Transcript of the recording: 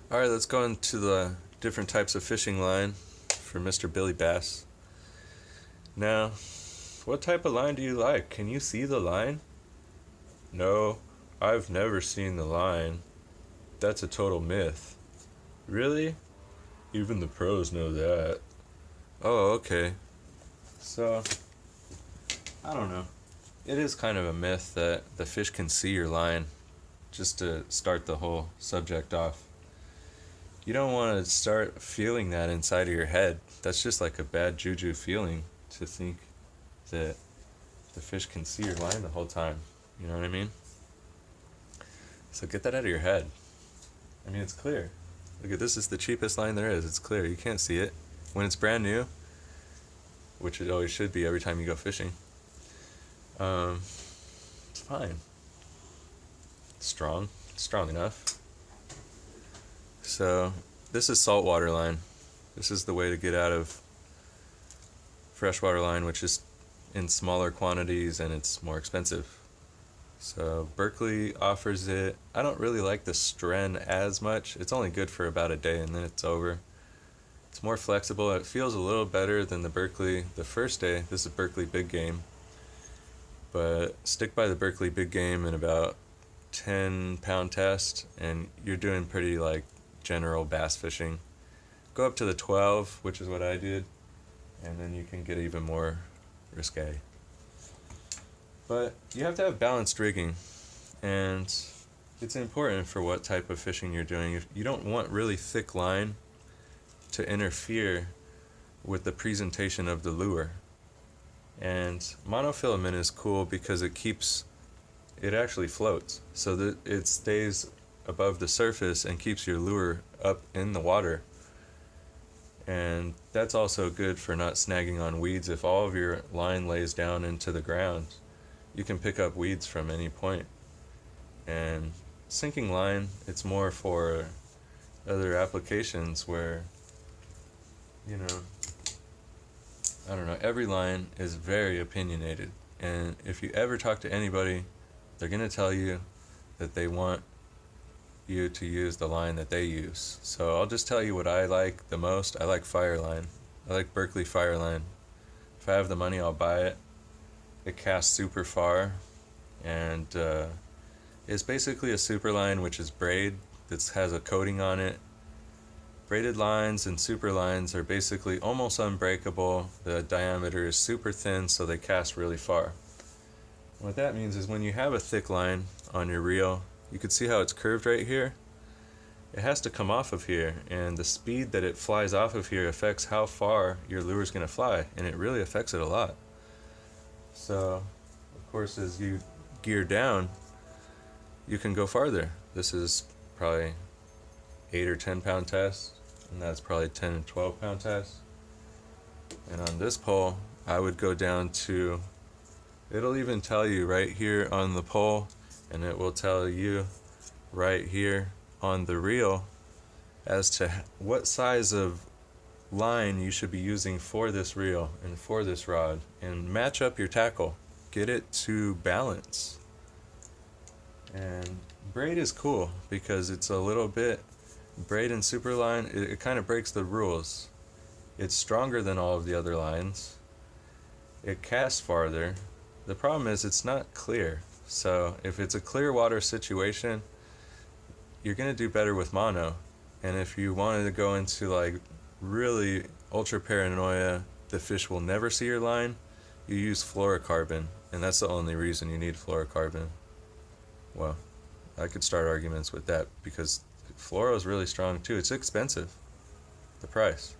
Alright, let's go into the different types of fishing line for Mr. Billy Bass. Now, what type of line do you like? Can you see the line? No, I've never seen the line. That's a total myth. Really? Even the pros know that. Oh, okay. So, I don't know. It is kind of a myth that the fish can see your line, just to start the whole subject off. You don't want to start feeling that inside of your head. That's just like a bad juju feeling to think that the fish can see your line the whole time. You know what I mean? So get that out of your head. I mean, it's clear. Look at this, is the cheapest line there is. It's clear. You can't see it. When it's brand new, which it always should be every time you go fishing, it's fine. It's strong. It's strong enough. So this is saltwater line. This is the way to get out of freshwater line, which is in smaller quantities and it's more expensive. So Berkley offers it. I don't really like the Stren as much. It's only good for about a day and then it's over. It's more flexible. It feels a little better than the Berkley the first day. This is Berkley Big Game. But stick by the Berkley Big Game in about 10-pound test and you're doing pretty like general bass fishing. Go up to the 12, which is what I did, and then you can get even more risque. But you have to have balanced rigging, and it's important for what type of fishing you're doing. If you don't want really thick line to interfere with the presentation of the lure. And monofilament is cool because it actually floats, so that it stays above the surface and keeps your lure up in the water. And that's also good for not snagging on weeds. If all of your line lays down into the ground, you can pick up weeds from any point. And sinking line, it's more for other applications where, you know, I don't know, every line is very opinionated. And if you ever talk to anybody, they're going to tell you that they want you to use the line that they use. So I'll just tell you what I like the most. I like Fireline. I like Berkley Fireline. If I have the money, I'll buy it. It casts super far, and it's basically a super line, which is braid that has a coating on it. Braided lines and super lines are basically almost unbreakable. The diameter is super thin, so they cast really far. What that means is when you have a thick line on your reel, you can see how it's curved right here. It has to come off of here, and the speed that it flies off of here affects how far your lure is going to fly, and it really affects it a lot. So, of course, as you gear down, you can go farther. This is probably 8 or 10-pound test, and that's probably 10 and 12-pound test. And on this pole, I would go down to, it'll even tell you right here on the pole, and it will tell you right here on the reel as to what size of line you should be using for this reel and for this rod, and match up your tackle. Get it to balance. And braid is cool because it's a little bit, braid and super line, it kind of breaks the rules. It's stronger than all of the other lines. It casts farther. The problem is it's not clear. So if it's a clear water situation, you're going to do better with mono. And if you wanted to go into like really ultra paranoia, the fish will never see your line, you use fluorocarbon. And that's the only reason you need fluorocarbon. Well, I could start arguments with that because fluoro is really strong too. It's expensive, the price.